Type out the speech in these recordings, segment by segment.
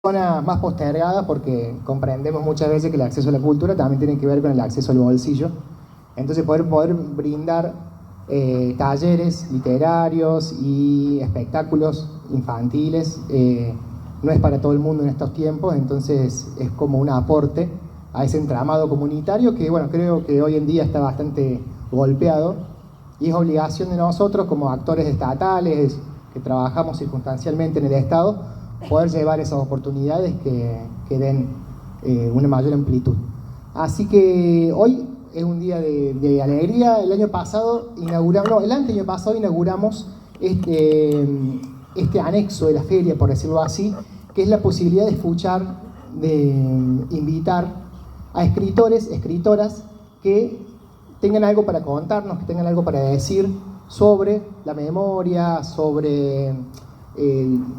zona más postergada porque comprendemos muchas veces que el acceso a la cultura también tiene que ver con el acceso al bolsillo. Entonces poder brindar talleres literarios y espectáculos infantiles no es para todo el mundo en estos tiempos, entonces es como un aporte a ese entramado comunitario que, bueno, creo que hoy en día está bastante golpeado y es obligación de nosotros como actores estatales que trabajamos circunstancialmente en el Estado poder llevar esas oportunidades que den una mayor amplitud. Así que hoy es un día de alegría. El año pasado inauguramos, el anteaño pasado inauguramos este anexo de la feria, por decirlo así, que es la posibilidad de escuchar, de invitar a escritores, escritoras que tengan algo para contarnos, que tengan algo para decir sobre la memoria, sobre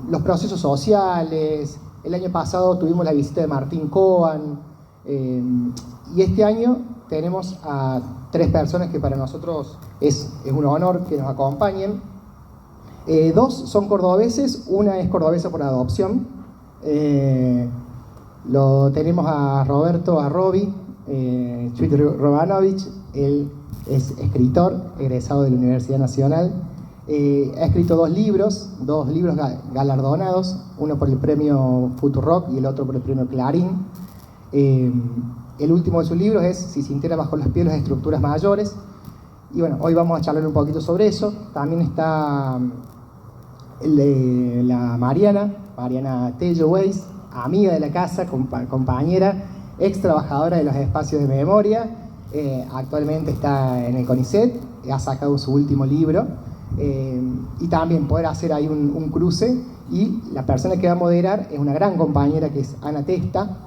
los procesos sociales. El año pasado tuvimos la visita de Martín Coan, y este año tenemos a 3 personas que para nosotros es un honor que nos acompañen. 2 son cordobeses, una es cordobesa por adopción. Lo tenemos a Roberto Arrobi, Robanovich. Él es escritor, egresado de la Universidad Nacional. Ha escrito 2 libros galardonados, uno por el premio Futurock y el otro por el premio Clarín. El último de sus libros es Si sintiera bajo los pies las estructuras mayores. Y bueno, hoy vamos a charlar un poquito sobre eso. También está la Mariana Tello Weiss, amiga de la casa, compañera, ex trabajadora de los espacios de memoria. Actualmente está en el CONICET, ha sacado su último libro. Y también poder hacer ahí un cruce. Y la persona que va a moderar es una gran compañera que es Ana Testa,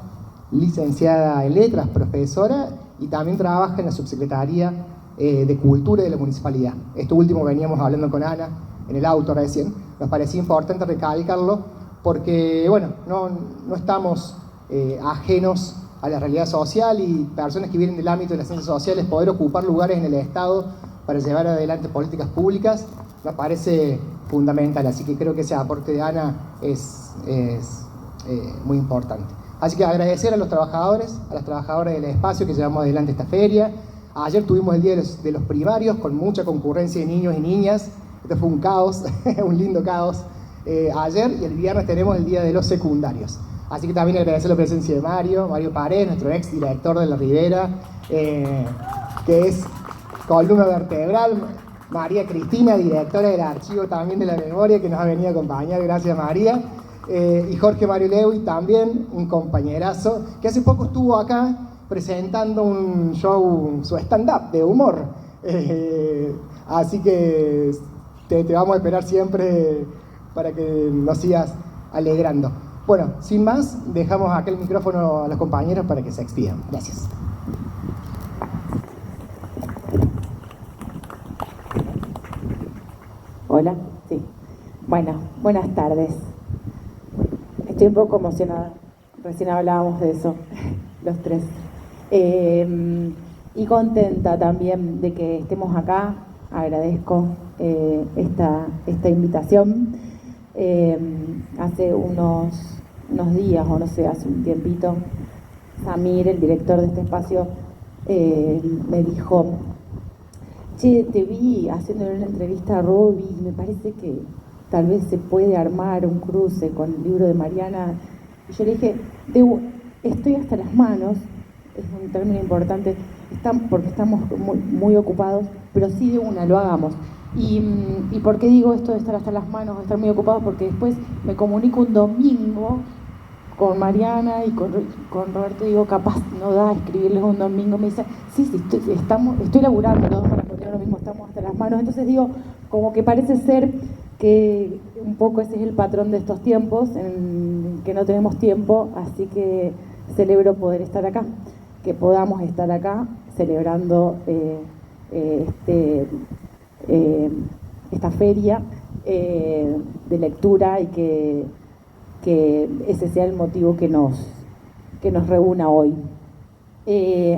licenciada en letras, profesora, y también trabaja en la subsecretaría de Cultura de la Municipalidad. Esto último veníamos hablando con Ana en el auto recién. Nos parecía importante recalcarlo porque, bueno, no estamos ajenos a la realidad social, y personas que vienen del ámbito de las ciencias sociales poder ocupar lugares en el Estado para llevar adelante políticas públicas nos parece fundamental. Así que creo que ese aporte de Ana es muy importante. Así que agradecer a los trabajadores, a las trabajadoras del espacio que llevamos adelante esta feria. Ayer tuvimos el día de los primarios con mucha concurrencia de niños y niñas. Esto fue un caos, un lindo caos ayer, y el viernes tenemos el día de los secundarios. Así que también agradecer la presencia de Mario Pared, nuestro ex director de La Ribera, que es columna vertebral. María Cristina, directora del archivo también de la memoria, que nos ha venido a acompañar. Gracias, María. Y Jorge Mario Lewy, también un compañerazo, que hace poco estuvo acá presentando un show, su stand-up de humor. Así que te vamos a esperar siempre para que nos sigas alegrando. Bueno, sin más, dejamos acá el micrófono a los compañeros para que se expidan. Gracias. Hola, sí. Bueno, buenas tardes. Estoy un poco emocionada. Recién hablábamos de eso, los 3. Y contenta también de que estemos acá. Agradezco esta invitación. Hace unos días, o no sé, hace un tiempito, Samir, el director de este espacio, me dijo: che, te vi haciéndole una entrevista a Roby y me parece que tal vez se puede armar un cruce con el libro de Mariana. Y yo le dije: estoy hasta las manos, es un término importante, porque estamos muy, muy ocupados, pero sí de una, lo hagamos. ¿Y por qué digo esto de estar hasta las manos, de estar muy ocupados? Porque después me comunico un domingo con Mariana y con Roberto, y digo, capaz no da escribirles un domingo. Me dice, sí, estoy laburando, los dos para lo mismo, estamos hasta las manos. Entonces digo, como que parece ser que un poco ese es el patrón de estos tiempos, en que no tenemos tiempo, así que celebro poder estar acá, que podamos estar acá celebrando esta feria de lectura, y que ese sea el motivo que nos reúna hoy.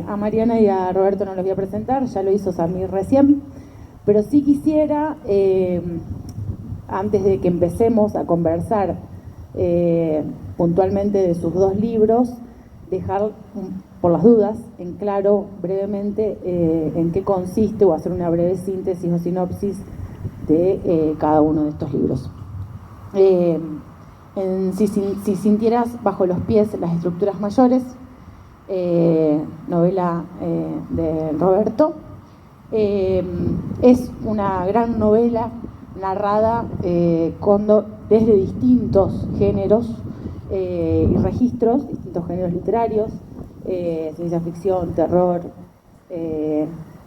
A Mariana y a Roberto no los voy a presentar, ya lo hizo Samir recién, pero sí quisiera, antes de que empecemos a conversar puntualmente de sus 2 libros, dejar, por las dudas, en claro brevemente en qué consiste, o hacer una breve síntesis o sinopsis de cada uno de estos libros. Si sintieras bajo los pies las estructuras mayores, novela de Roberto, es una gran novela narrada desde distintos géneros y registros, distintos géneros literarios, ciencia ficción, terror,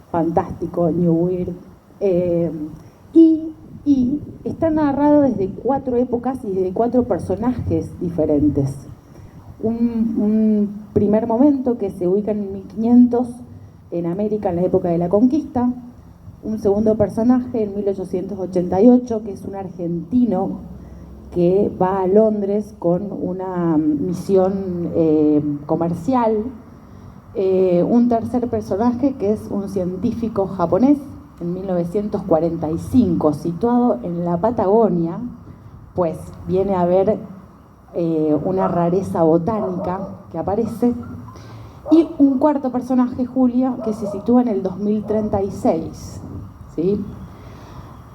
fantástico, New Weird, y está narrado desde 4 épocas y desde 4 personajes diferentes. Un primer momento que se ubica en 1500 en América, en la época de la conquista. Un segundo personaje en 1888, que es un argentino que va a Londres con una misión comercial. Un tercer personaje que es un científico japonés en 1945, situado en la Patagonia, pues viene a ver una rareza botánica que aparece. Y un cuarto personaje, Julia, que se sitúa en el 2036, ¿sí?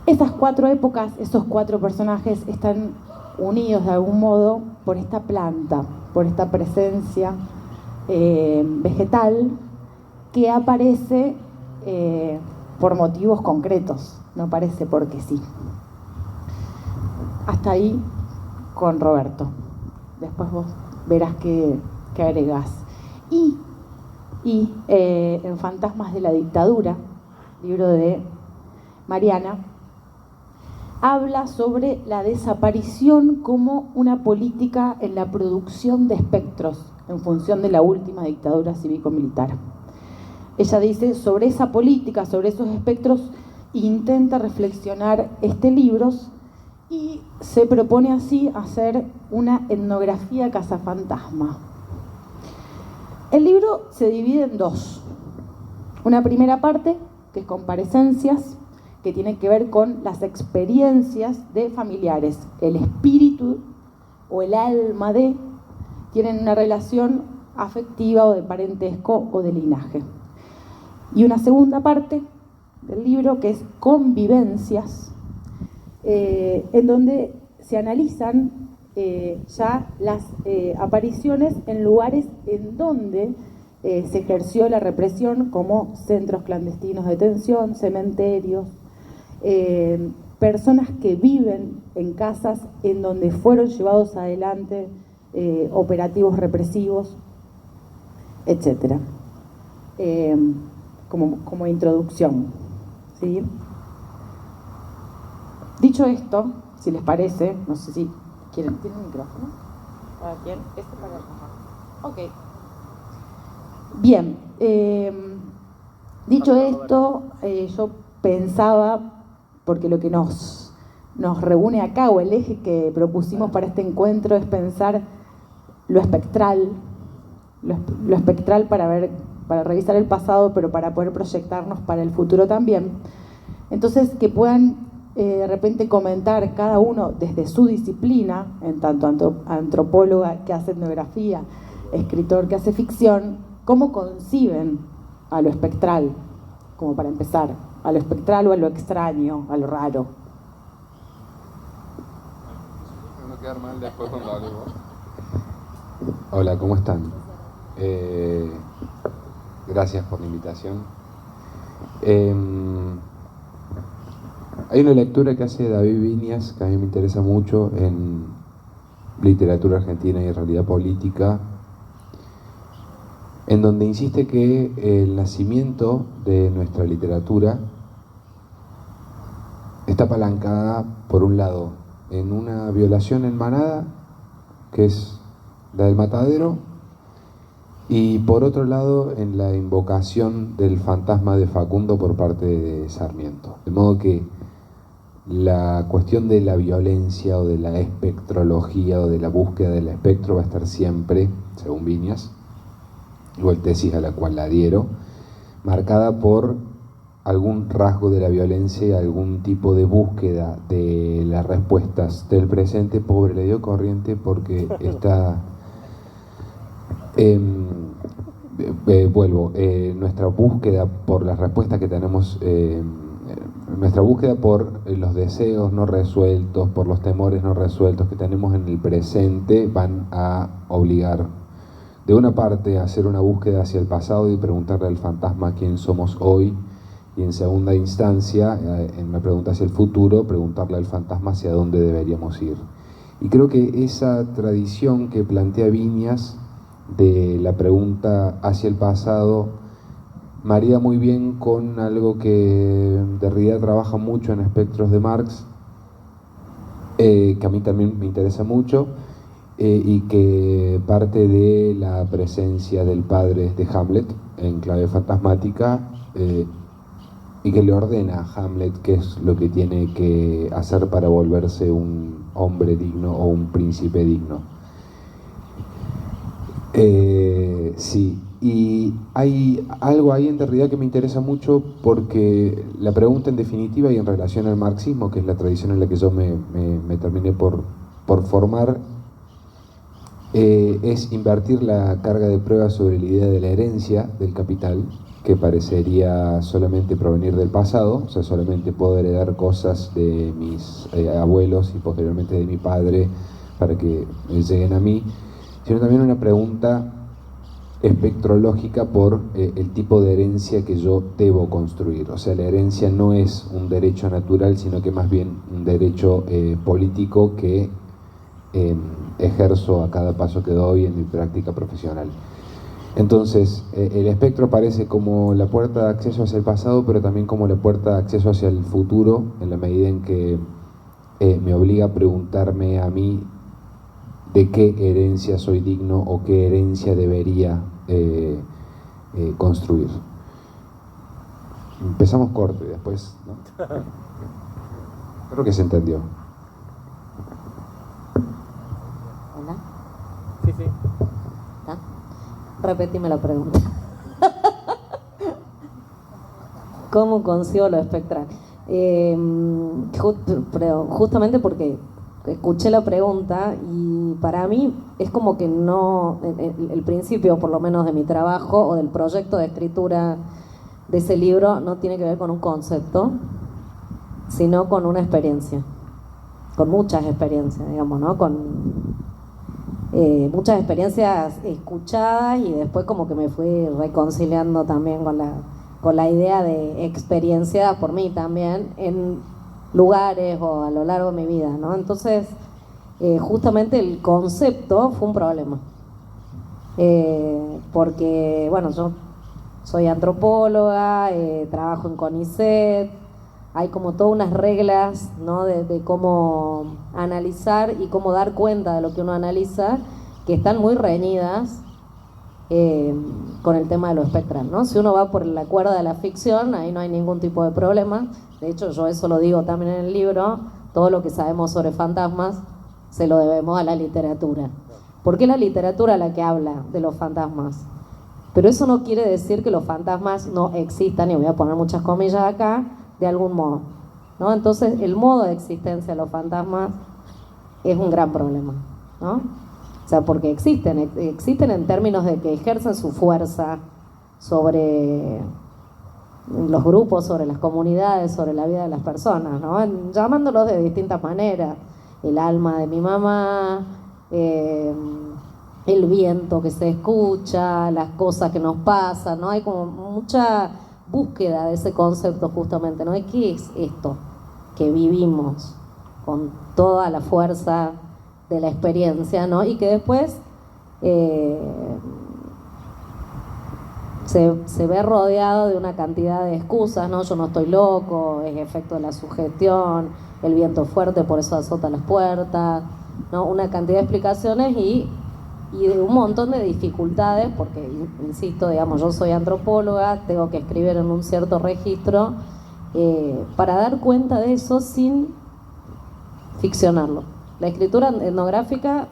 Esas 4 épocas, esos 4 personajes están unidos de algún modo por esta planta, por esta presencia vegetal que aparece por motivos concretos, no aparece porque sí. Hasta ahí con Roberto. Después vos verás qué agregás. Y en Fantasmas de la Dictadura, libro de Mariana, habla sobre la desaparición como una política en la producción de espectros en función de la última dictadura cívico-militar. Ella dice sobre esa política, sobre esos espectros, intenta reflexionar este libro y se propone así hacer una etnografía cazafantasma. El libro se divide en 2. Una primera parte, que es comparecencias, que tiene que ver con las experiencias de familiares. El espíritu o el alma de tienen una relación afectiva o de parentesco o de linaje. Y una segunda parte del libro que es convivencias, en donde se analizan ya las apariciones en lugares en donde se ejerció la represión, como centros clandestinos de detención, cementerios, personas que viven en casas en donde fueron llevados adelante operativos represivos, etc. Como introducción, ¿sí? Dicho esto, si les parece, no sé si quieren, ¿tienen un micrófono? ¿Para quién? Este para acá. Ok. Bien, dicho esto, yo pensaba, porque lo que nos reúne acá, o el eje que propusimos para este encuentro, es pensar lo espectral para revisar el pasado, pero para poder proyectarnos para el futuro también. Entonces, que puedan de repente comentar cada uno desde su disciplina, en tanto antropóloga que hace etnografía, escritor que hace ficción, cómo conciben a lo espectral, como para empezar, a lo espectral o a lo extraño, a lo raro. No quedar mal después cuando hablemos. Hola, ¿cómo están? Gracias por la invitación. Hay una lectura que hace David Viñas que a mí me interesa mucho en literatura argentina y realidad política, en donde insiste que el nacimiento de nuestra literatura está apalancada, por un lado, en una violación en manada, que es la del matadero, y por otro lado, en la invocación del fantasma de Facundo por parte de Sarmiento. De modo que la cuestión de la violencia o de la espectrología o de la búsqueda del espectro va a estar siempre, según Viñas, igual tesis a la cual la adhiero, marcada por algún rasgo de la violencia y algún tipo de búsqueda de las respuestas del presente. Pobre, le dio corriente porque está... vuelvo, nuestra búsqueda por las respuestas que tenemos, nuestra búsqueda por los deseos no resueltos, por los temores no resueltos que tenemos en el presente, van a obligar, de una parte, a hacer una búsqueda hacia el pasado y preguntarle al fantasma quién somos hoy, y en segunda instancia, en una pregunta hacia el futuro, preguntarle al fantasma hacia dónde deberíamos ir. Y creo que esa tradición que plantea Viñas de la pregunta hacia el pasado marida muy bien con algo que Derrida trabaja mucho en Espectros de Marx, que a mí también me interesa mucho, y que parte de la presencia del padre de Hamlet en clave fantasmática, y que le ordena a Hamlet qué es lo que tiene que hacer para volverse un hombre digno o un príncipe digno. Sí, y hay algo ahí en Derrida que me interesa mucho, porque la pregunta en definitiva, y en relación al marxismo, que es la tradición en la que yo me terminé por formar, es invertir la carga de prueba sobre la idea de la herencia del capital, que parecería solamente provenir del pasado, o sea, solamente puedo heredar cosas de mis abuelos y posteriormente de mi padre para que lleguen a mí, sino también una pregunta espectrológica por el tipo de herencia que yo debo construir. O sea, la herencia no es un derecho natural, sino que más bien un derecho político que ejerzo a cada paso que doy en mi práctica profesional. Entonces, el espectro aparece como la puerta de acceso hacia el pasado, pero también como la puerta de acceso hacia el futuro, en la medida en que me obliga a preguntarme a mí de qué herencia soy digno o qué herencia debería construir. Empezamos corto y después, ¿no? Creo que se entendió. Hola. Sí, sí. ¿Está? Repetime la pregunta. ¿Cómo consigo lo espectral? Justamente porque escuché la pregunta y para mí es como que no, el principio por lo menos de mi trabajo o del proyecto de escritura de ese libro no tiene que ver con un concepto, sino con una experiencia, con muchas experiencias, digamos, ¿no? Con muchas experiencias escuchadas, y después como que me fui reconciliando también con la idea de experienciadas por mí también en lugares o a lo largo de mi vida, ¿no? Entonces, justamente el concepto fue un problema. Porque, bueno, yo soy antropóloga, trabajo en CONICET, hay como todas unas reglas, ¿no? de cómo analizar y cómo dar cuenta de lo que uno analiza, que están muy reñidas con el tema de lo espectral, ¿no? Si uno va por la cuerda de la ficción, ahí no hay ningún tipo de problema. De hecho, yo eso lo digo también en el libro, todo lo que sabemos sobre fantasmas se lo debemos a la literatura. Porque es la literatura la que habla de los fantasmas. Pero eso no quiere decir que los fantasmas no existan, y voy a poner muchas comillas acá, de algún modo, ¿no? Entonces, el modo de existencia de los fantasmas es un gran problema, ¿no? O sea, porque existen en términos de que ejercen su fuerza sobre los grupos, sobre las comunidades, sobre la vida de las personas, ¿no? Llamándolos de distintas maneras. El alma de mi mamá, el viento que se escucha, las cosas que nos pasan, ¿no? Hay como mucha búsqueda de ese concepto justamente, ¿no? ¿Qué es esto que vivimos con toda la fuerza de la experiencia, ¿no? Y que después se ve rodeado de una cantidad de excusas, ¿no? Yo no estoy loco, es efecto de la sugestión, el viento fuerte, por eso azota las puertas, ¿no? Una cantidad de explicaciones y de un montón de dificultades, porque, insisto, digamos, yo soy antropóloga, tengo que escribir en un cierto registro para dar cuenta de eso sin ficcionarlo. La escritura etnográfica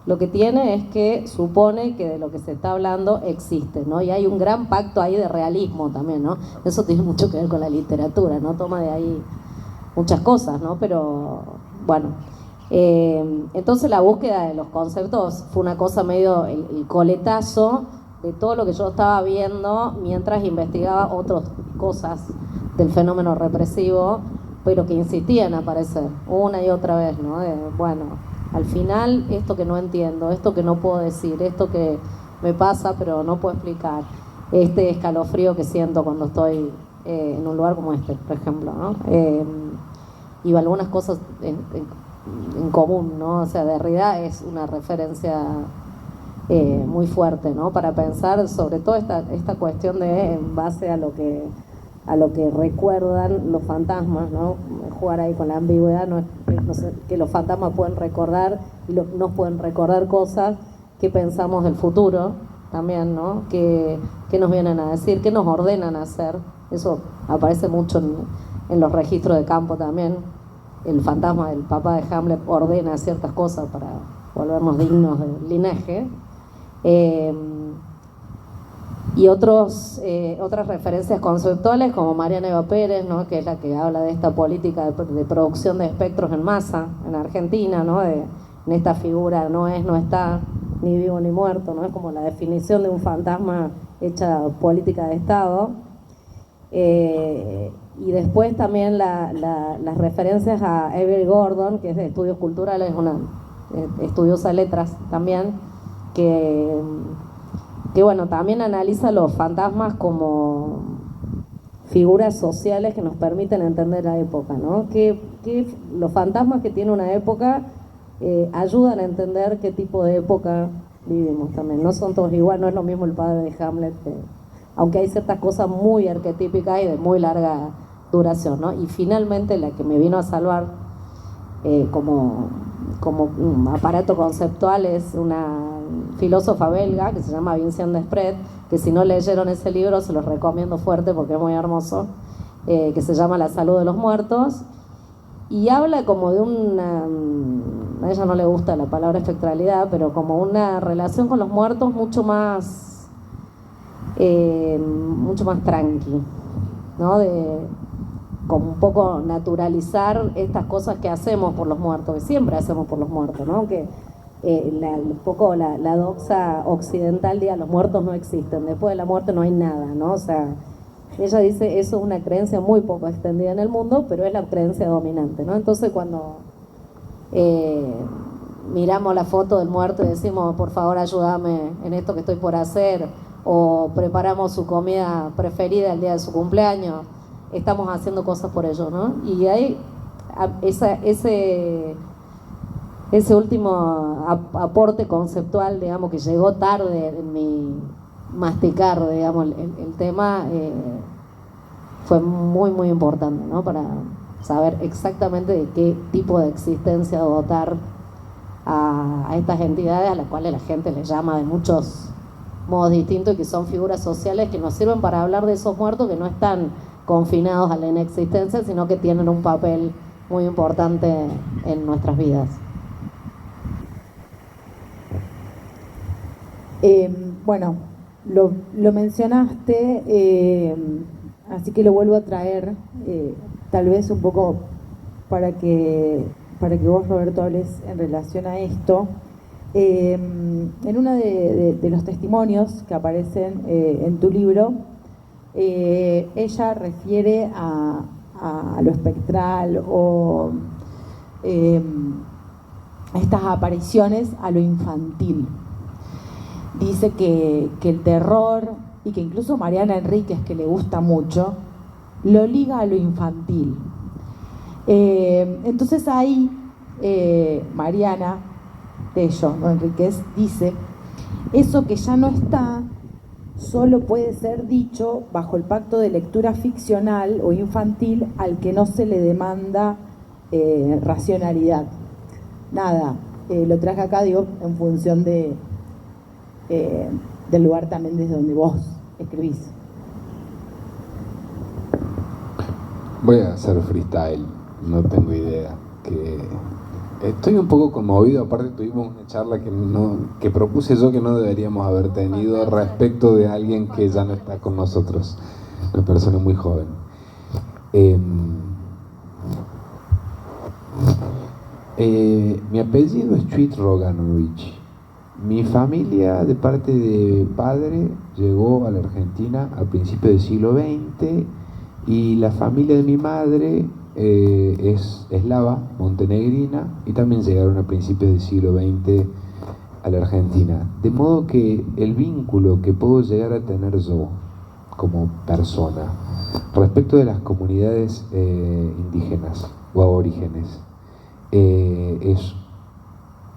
lo que tiene es que supone que de lo que se está hablando existe, ¿no? Y hay un gran pacto ahí de realismo también, ¿no? Eso tiene mucho que ver con la literatura, ¿no? Toma de ahí muchas cosas, ¿no? Pero, bueno, entonces la búsqueda de los conceptos fue una cosa medio el coletazo de todo lo que yo estaba viendo mientras investigaba otras cosas del fenómeno represivo, pero que insistían en aparecer una y otra vez, ¿no? Bueno, al final esto que no entiendo, esto que no puedo decir, esto que me pasa pero no puedo explicar, este escalofrío que siento cuando estoy en un lugar como este, por ejemplo, ¿no? Y algunas cosas en común, ¿no? O sea, Derrida es una referencia muy fuerte, ¿no? Para pensar sobre todo esta cuestión de en base a lo que recuerdan los fantasmas, ¿no? Jugar ahí con la ambigüedad, no sé, que los fantasmas pueden recordar y nos pueden recordar cosas que pensamos del futuro también, ¿no? Que nos vienen a decir, que nos ordenan a hacer. Eso aparece mucho en los registros de campo también. El fantasma del papá de Hamlet ordena ciertas cosas para volvernos dignos del linaje. Y otras referencias conceptuales como Mariana Eva Pérez, ¿no? Que es la que habla de esta política de producción de espectros en masa en Argentina, ¿no? En esta figura no está ni vivo ni muerto, ¿no? Es como la definición de un fantasma hecha política de Estado. Y después también las referencias a Avery Gordon, que es de estudios culturales, una estudiosa de letras también, que bueno, también analiza los fantasmas como figuras sociales que nos permiten entender la época, ¿no? Que los fantasmas que tiene una época ayudan a entender qué tipo de época vivimos también. No son todos igual, no es lo mismo el padre de Hamlet, aunque hay ciertas cosas muy arquetípicas y de muy larga duración, ¿no? Y finalmente la que me vino a salvar como un aparato conceptual es una filósofa belga que se llama Vinciane Desprez, que si no leyeron ese libro se los recomiendo fuerte porque es muy hermoso, que se llama La salud de los muertos, y habla como de a ella no le gusta la palabra espectralidad, pero como una relación con los muertos mucho más tranqui, ¿no? Como un poco naturalizar estas cosas que hacemos por los muertos, que siempre hacemos por los muertos, ¿no? Que un poco la doxa occidental diga los muertos no existen, después de la muerte no hay nada, ¿no? O sea, ella dice eso es una creencia muy poco extendida en el mundo, pero es la creencia dominante, ¿no? Entonces cuando miramos la foto del muerto y decimos por favor ayúdame en esto que estoy por hacer, o preparamos su comida preferida el día de su cumpleaños, estamos haciendo cosas por ellos, ¿no? Y hay ese último aporte conceptual, digamos, que llegó tarde en mi masticar, digamos, el tema, fue muy, muy importante, ¿no? Para saber exactamente de qué tipo de existencia dotar a estas entidades a las cuales la gente les llama de muchos modos distintos y que son figuras sociales que nos sirven para hablar de esos muertos que no están confinados a la inexistencia, sino que tienen un papel muy importante en nuestras vidas. Bueno, lo mencionaste, así que lo vuelvo a traer, tal vez un poco para que vos, Roberto, hables en relación a esto. En uno de los testimonios que aparecen en tu libro, ella refiere a lo espectral o a estas apariciones a lo infantil. Dice que el terror, y que incluso Mariana Enríquez, que le gusta mucho, lo liga a lo infantil. Entonces ahí Mariana Tello, ¿no? Enríquez, dice: eso que ya no está solo puede ser dicho bajo el pacto de lectura ficcional o infantil al que no se le demanda racionalidad. Nada, lo traje acá, digo, en función del lugar también desde donde vos escribís. Voy a hacer freestyle, no tengo idea. Que Estoy un poco conmovido, aparte tuvimos una charla que propuse yo que no deberíamos haber tenido respecto de alguien que ya no está con nosotros, una persona muy joven. Mi apellido es Chuit Roganovich. Mi familia de parte de padre llegó a la Argentina a principios del siglo XX y la familia de mi madre es eslava, montenegrina, y también llegaron a principios del siglo XX a la Argentina. De modo que el vínculo que puedo llegar a tener yo como persona respecto de las comunidades indígenas o aborígenes es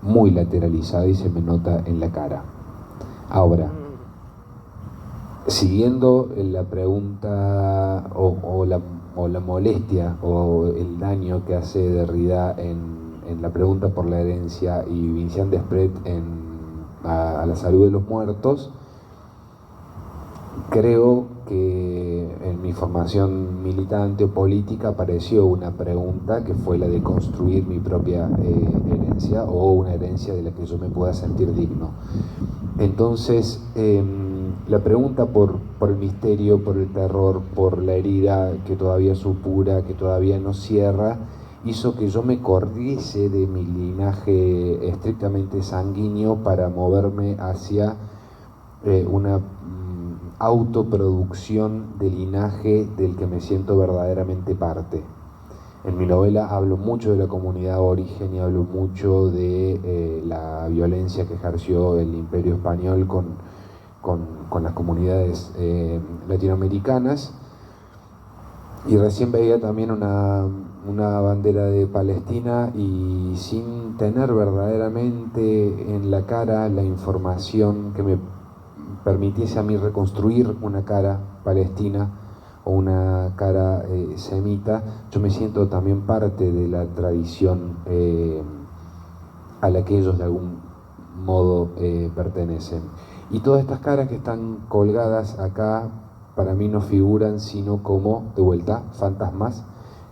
muy lateralizada y se me nota en la cara. Ahora, siguiendo la pregunta o la molestia o el daño que hace Derrida en la pregunta por la herencia y Vincent Desprez a la salud de los muertos, creo que en mi formación militante o política apareció una pregunta que fue la de construir mi propia herencia o una herencia de la que yo me pueda sentir digno. Entonces, la pregunta por el misterio, por el terror, por la herida que todavía supura, que todavía no cierra, hizo que yo me corriese de mi linaje estrictamente sanguíneo para moverme hacia una autoproducción de linaje del que me siento verdaderamente parte. En mi novela hablo mucho de la comunidad aborigen y hablo mucho de la violencia que ejerció el Imperio Español con las comunidades latinoamericanas, y recién veía también una bandera de Palestina y sin tener verdaderamente en la cara la información que me permitiese a mí reconstruir una cara palestina o una cara semita, yo me siento también parte de la tradición a la que ellos de algún modo pertenecen. Y todas estas caras que están colgadas acá, para mí no figuran sino como, de vuelta, fantasmas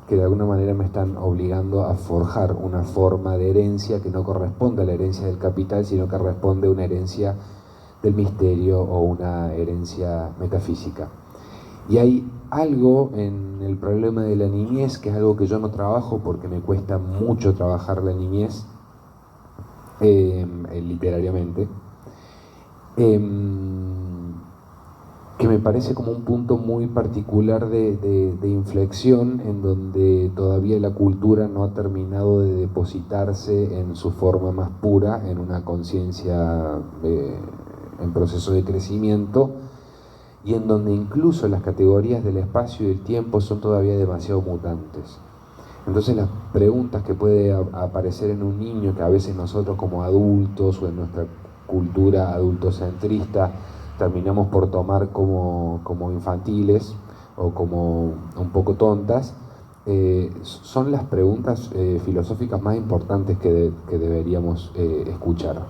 que de alguna manera me están obligando a forjar una forma de herencia que no corresponde a la herencia del capital, sino que responde a una herencia del misterio o una herencia metafísica. Y hay algo en el problema de la niñez, que es algo que yo no trabajo porque me cuesta mucho trabajar la niñez literariamente, que me parece como un punto muy particular de inflexión, en donde todavía la cultura no ha terminado de depositarse en su forma más pura, en una conciencia en proceso de crecimiento, y en donde incluso las categorías del espacio y del tiempo son todavía demasiado mutantes. Entonces las preguntas que puede aparecer en un niño, que a veces nosotros como adultos o en nuestra cultura adultocentrista terminamos por tomar como infantiles o como un poco tontas, son las preguntas filosóficas más importantes que deberíamos escuchar.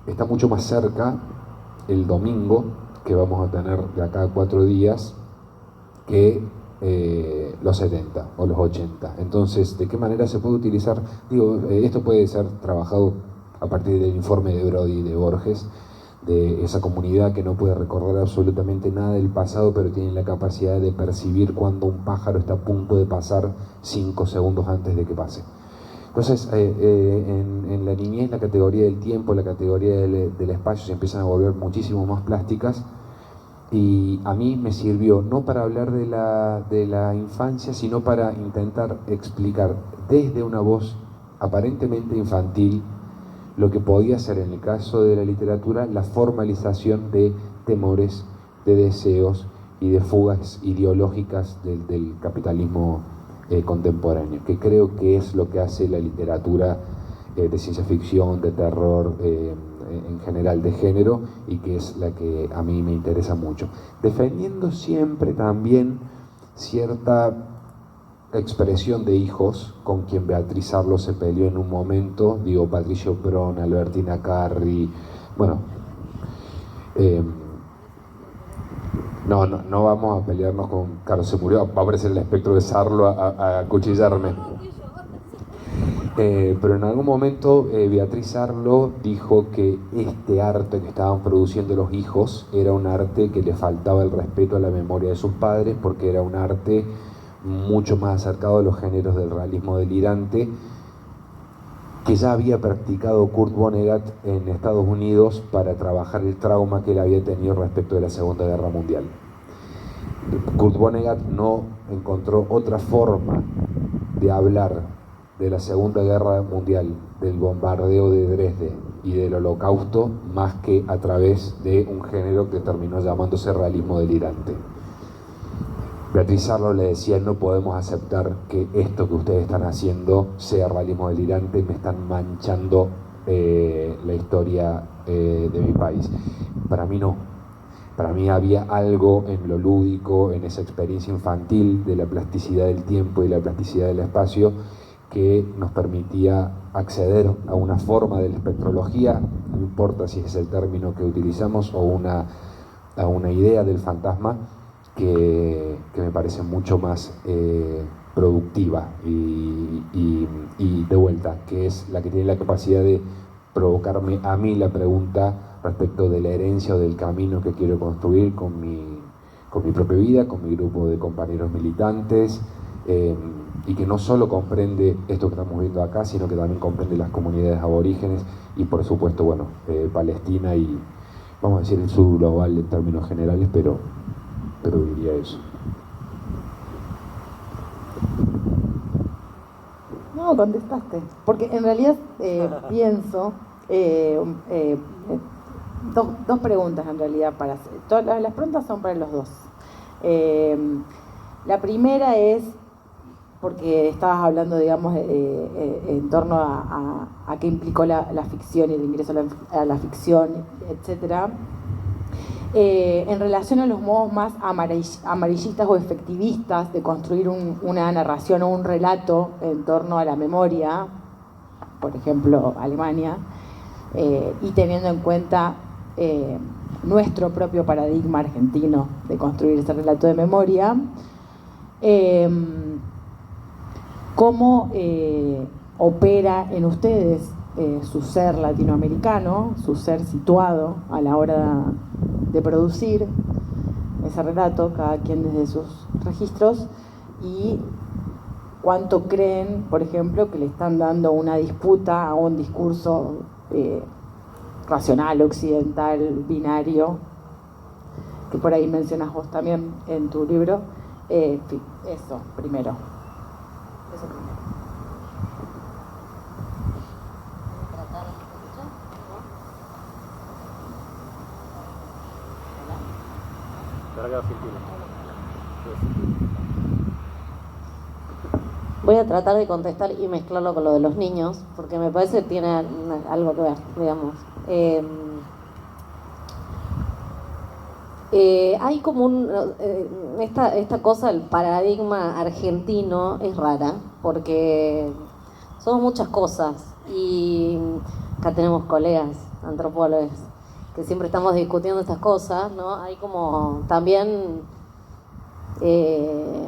Está mucho más cerca el domingo que vamos a tener de acá a 4 días que los 70 o los 80. Entonces, ¿de qué manera se puede utilizar? Esto puede ser trabajado a partir del informe de Brody de Borges, de esa comunidad que no puede recordar absolutamente nada del pasado, pero tiene la capacidad de percibir cuando un pájaro está a punto de pasar 5 segundos antes de que pase. Entonces, en la niñez, la categoría del tiempo, la categoría del espacio se empiezan a volver muchísimo más plásticas, y a mí me sirvió no para hablar de la infancia, sino para intentar explicar desde una voz aparentemente infantil lo que podía ser, en el caso de la literatura, la formalización de temores, de deseos y de fugas ideológicas del capitalismo contemporáneo, que creo que es lo que hace la literatura de ciencia ficción, de terror, en general de género, y que es la que a mí me interesa mucho, defendiendo siempre también cierta expresión de hijos con quien Beatriz Arlo se peleó en un momento, Patricio Pron, Albertina Carri, bueno, No vamos a pelearnos con Carlos se murió, va a aparecer el espectro de Sarlo a acuchillarme. Pero en algún momento Beatriz Arlo dijo que este arte que estaban produciendo los hijos era un arte que le faltaba el respeto a la memoria de sus padres, porque era un arte mucho más acercado a los géneros del realismo delirante que ya había practicado Kurt Vonnegut en Estados Unidos para trabajar el trauma que él había tenido respecto de la Segunda Guerra Mundial. Kurt Vonnegut no encontró otra forma de hablar de la Segunda Guerra Mundial, del bombardeo de Dresde y del Holocausto, más que a través de un género que terminó llamándose realismo delirante. Beatriz Arlo le decía: no podemos aceptar que esto que ustedes están haciendo sea realismo delirante, me están manchando la historia de mi país. Para mí no. Para mí había algo en lo lúdico, en esa experiencia infantil de la plasticidad del tiempo y la plasticidad del espacio, que nos permitía acceder a una forma de la espectrología, no importa si es el término que utilizamos, o a una idea del fantasma que me parece mucho más productiva y de vuelta, que es la que tiene la capacidad de provocarme a mí la pregunta respecto de la herencia o del camino que quiero construir con mi propia vida, con mi grupo de compañeros militantes, y que no solo comprende esto que estamos viendo acá, sino que también comprende las comunidades aborígenes y, por supuesto, bueno, Palestina y, vamos a decir, el sur global en términos generales, pero diría eso. No, contestaste. Porque en realidad pienso dos preguntas en realidad para hacer. Todas las preguntas son para los dos. La primera es porque estabas hablando, digamos, en torno a qué implicó la ficción y el ingreso a la ficción, etcétera. En relación a los modos más amarillistas o efectivistas de construir una narración o un relato en torno a la memoria, por ejemplo, Alemania, y teniendo en cuenta nuestro propio paradigma argentino de construir ese relato de memoria, ¿cómo opera en ustedes su ser latinoamericano, su ser situado a la hora de producir ese relato, cada quien desde sus registros, y cuánto creen, por ejemplo, que le están dando una disputa a un discurso racional, occidental, binario, que por ahí mencionas vos también en tu libro? Eso primero. Voy a tratar de contestar y mezclarlo con lo de los niños, porque me parece que tiene algo que ver, digamos. Hay como esta cosa, el paradigma argentino es rara, porque somos muchas cosas, y acá tenemos colegas antropólogos que siempre estamos discutiendo estas cosas, ¿no? Hay como también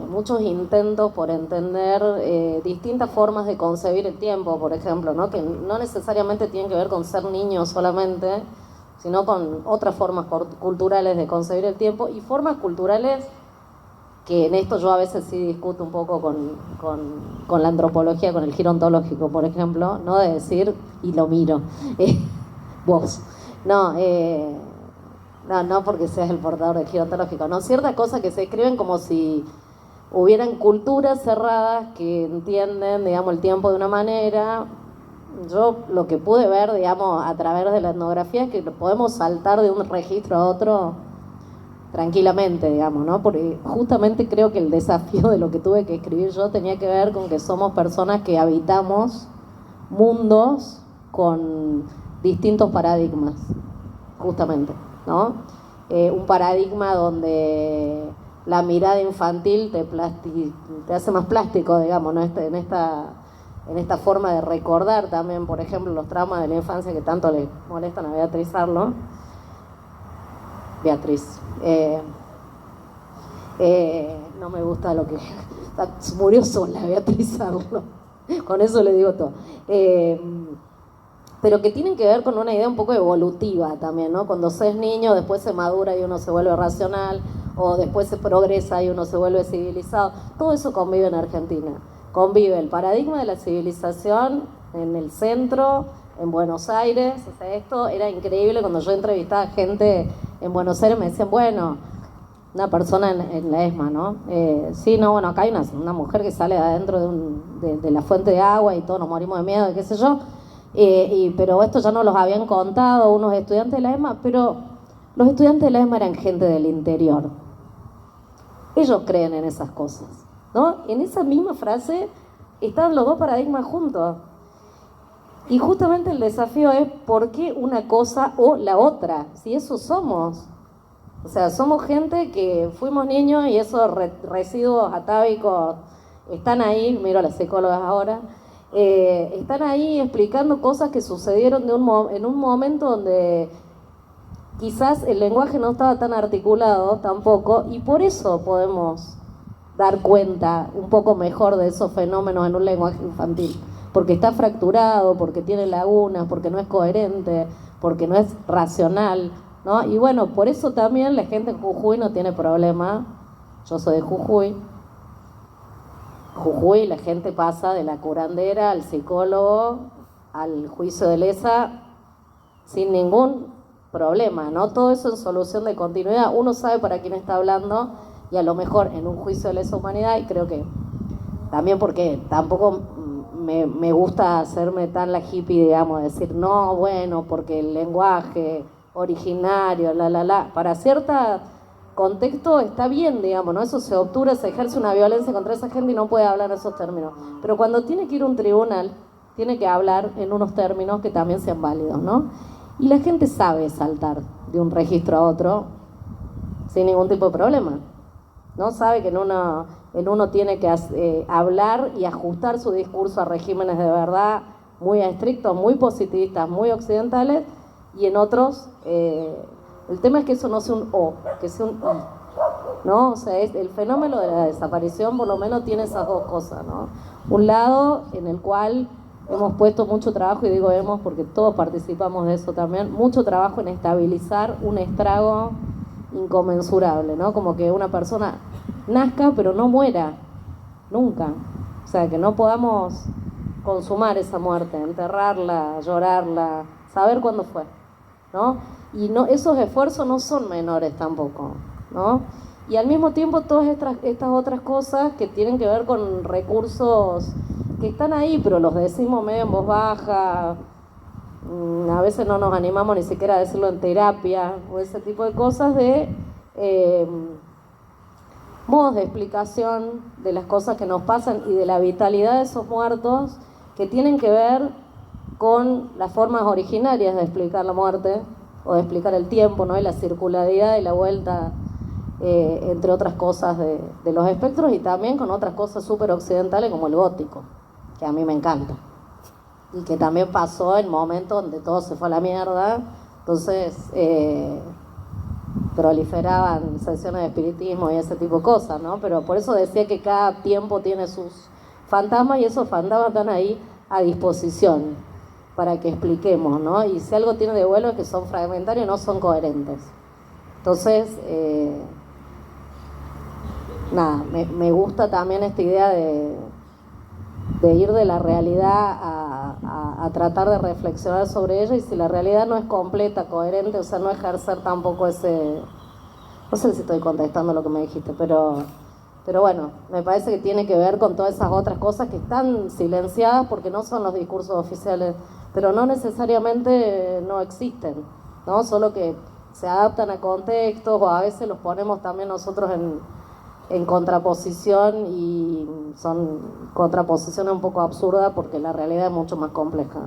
muchos intentos por entender distintas formas de concebir el tiempo, por ejemplo, ¿no? Que no necesariamente tienen que ver con ser niños solamente, sino con otras formas culturales de concebir el tiempo, y formas culturales que en esto yo a veces sí discuto un poco con la antropología, con el giro ontológico, por ejemplo, ¿no? De decir, y lo miro, vos, no porque seas el portador del giro ontológico, no, ciertas cosas que se escriben como si hubieran culturas cerradas que entienden, digamos, el tiempo de una manera. Yo lo que pude ver, digamos, a través de la etnografía es que podemos saltar de un registro a otro tranquilamente, digamos, ¿no? Porque justamente creo que el desafío de lo que tuve que escribir yo tenía que ver con que somos personas que habitamos mundos con distintos paradigmas, justamente, ¿no? Un paradigma donde la mirada infantil te hace más plástico, digamos, ¿no? En esta forma de recordar también, por ejemplo, los traumas de la infancia que tanto le molestan a Beatriz Arlo. No me gusta lo que... Murió sola Beatriz Arlo. Con eso le digo todo. Pero que tienen que ver con una idea un poco evolutiva también, ¿no? Cuando se es niño, después se madura y uno se vuelve racional, o después se progresa y uno se vuelve civilizado. Todo eso convive en Argentina. Convive el paradigma de la civilización en el centro, en Buenos Aires. O sea, esto era increíble. Cuando yo entrevistaba gente en Buenos Aires me decían, bueno, una persona en la ESMA, ¿no? Sí, no, bueno, acá hay una mujer que sale de adentro de la fuente de agua y todos nos morimos de miedo, qué sé yo. Pero esto ya nos los habían contado unos estudiantes de la ESMA, pero los estudiantes de la ESMA eran gente del interior. Ellos creen en esas cosas, ¿no? En esa misma frase están los dos paradigmas juntos. Y justamente el desafío es por qué una cosa o la otra, si eso somos. O sea, somos gente que fuimos niños y esos residuos atávicos están ahí, miro a las psicólogas ahora, están ahí explicando cosas que sucedieron en un momento donde quizás el lenguaje no estaba tan articulado tampoco, y por eso podemos dar cuenta un poco mejor de esos fenómenos en un lenguaje infantil, porque está fracturado, porque tiene lagunas, porque no es coherente, porque no es racional, ¿no? Y bueno, por eso también la gente en Jujuy no tiene problema. Yo soy de Jujuy. Jujuy, la gente pasa de la curandera al psicólogo, al juicio de lesa, sin ningún problema, ¿no? Todo eso en solución de continuidad. Uno sabe para quién está hablando, y a lo mejor en un juicio de lesa humanidad, y creo que también porque tampoco me gusta hacerme tan la hippie, digamos, decir, no, bueno, porque el lenguaje originario, para cierto contexto está bien, digamos, ¿no? Eso se obtura, se ejerce una violencia contra esa gente y no puede hablar en esos términos. Pero cuando tiene que ir a un tribunal, tiene que hablar en unos términos que también sean válidos, ¿no? Y la gente sabe saltar de un registro a otro sin ningún tipo de problema, ¿no? Sabe que en uno tiene que hablar y ajustar su discurso a regímenes de verdad muy estrictos, muy positivistas, muy occidentales, y en otros, el tema es que eso no sea un O, que sea un I, ¿no? O sea, el fenómeno de la desaparición por lo menos tiene esas dos cosas, ¿no? Un lado en el cual hemos puesto mucho trabajo, y digo hemos porque todos participamos de eso también, mucho trabajo en estabilizar un estrago inconmensurable, ¿no? Como que una persona nazca pero no muera, nunca. O sea, que no podamos consumar esa muerte, enterrarla, llorarla, saber cuándo fue, ¿no? Y no, esos esfuerzos no son menores tampoco, ¿no? Y al mismo tiempo todas estas otras cosas que tienen que ver con recursos que están ahí, pero los decimos medio en voz baja, a veces no nos animamos ni siquiera a decirlo en terapia, o ese tipo de cosas de modos de explicación de las cosas que nos pasan y de la vitalidad de esos muertos, que tienen que ver con las formas originarias de explicar la muerte o de explicar el tiempo, ¿no? Y la circularidad y la vuelta, entre otras cosas de los espectros, y también con otras cosas súper occidentales como el gótico, que a mí me encanta, y que también pasó en momentos donde todo se fue a la mierda. Entonces proliferaban sesiones de espiritismo y ese tipo de cosas, ¿no? Pero por eso decía que cada tiempo tiene sus fantasmas, y esos fantasmas están ahí a disposición para que expliquemos, ¿no? Y si algo tiene de bueno es que son fragmentarios, no son coherentes. Entonces, nada, me gusta también esta idea de ir de la realidad a tratar de reflexionar sobre ella, y si la realidad no es completa, coherente, o sea, no ejercer tampoco ese... No sé si estoy contestando lo que me dijiste, pero bueno, me parece que tiene que ver con todas esas otras cosas que están silenciadas porque no son los discursos oficiales, pero no necesariamente no existen, ¿no? Solo que se adaptan a contextos, o a veces los ponemos también nosotros en contraposición, y son contraposiciones un poco absurdas porque la realidad es mucho más compleja.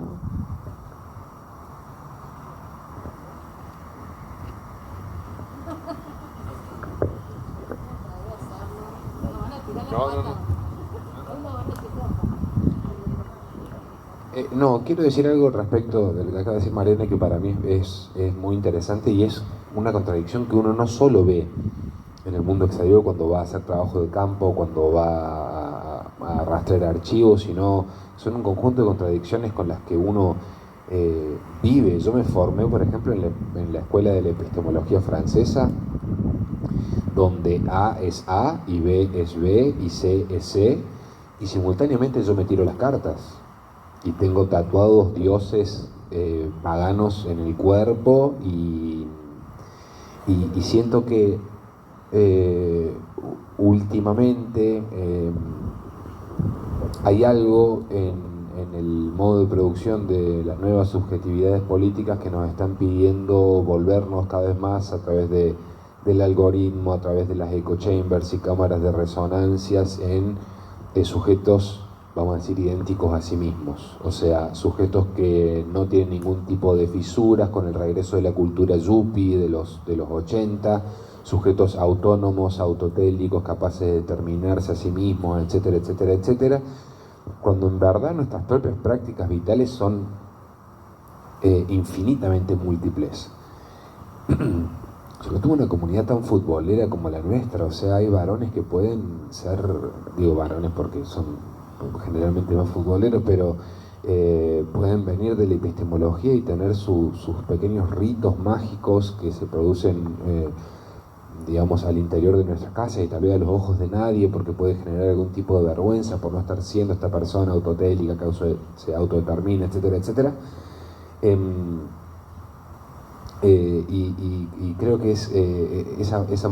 No, quiero decir algo respecto de lo que acaba de decir Mariana, que para mí es muy interesante, y es una contradicción que uno no solo ve en el mundo exterior cuando va a hacer trabajo de campo, cuando va a rastrear archivos, sino son un conjunto de contradicciones con las que uno vive. Yo me formé, por ejemplo, en la escuela de la epistemología francesa, donde A es A y B es B y C es C, y simultáneamente yo me tiro las cartas y tengo tatuados dioses paganos en el cuerpo y siento que últimamente hay algo en el modo de producción de las nuevas subjetividades políticas que nos están pidiendo volvernos cada vez más a través del algoritmo, a través de las echo chambers y cámaras de resonancias en sujetos, vamos a decir, idénticos a sí mismos, o sea, sujetos que no tienen ningún tipo de fisuras con el regreso de la cultura yuppie de los 80, sujetos autónomos, autotélicos, capaces de determinarse a sí mismos, etcétera, etcétera, etcétera, cuando en verdad nuestras propias prácticas vitales son infinitamente múltiples. Sobre todo una comunidad tan futbolera como la nuestra, o sea, hay varones que pueden ser, digo varones porque son generalmente más futboleros, pero pueden venir de la epistemología y tener sus pequeños ritos mágicos que se producen, digamos, al interior de nuestras casas y tal vez a los ojos de nadie, porque puede generar algún tipo de vergüenza por no estar siendo esta persona autotélica, se autodetermina, etcétera, etcétera. Y creo que es esa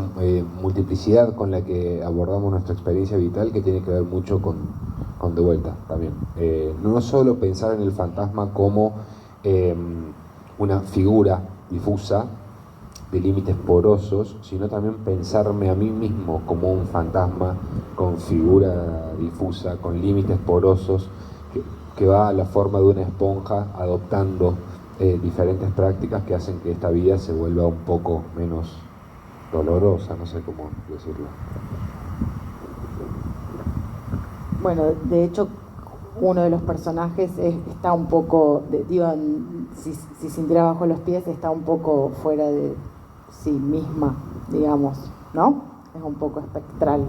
multiplicidad con la que abordamos nuestra experiencia vital que tiene que ver mucho con de vuelta también. No solo pensar en el fantasma como una figura difusa de límites porosos, sino también pensarme a mí mismo como un fantasma con figura difusa, con límites porosos, que va a la forma de una esponja adoptando diferentes prácticas que hacen que esta vida se vuelva un poco menos dolorosa, no sé cómo decirlo. Bueno, de hecho, uno de los personajes está un poco, si sintiera bajo los pies, está un poco fuera de sí misma, digamos, ¿no? Es un poco espectral.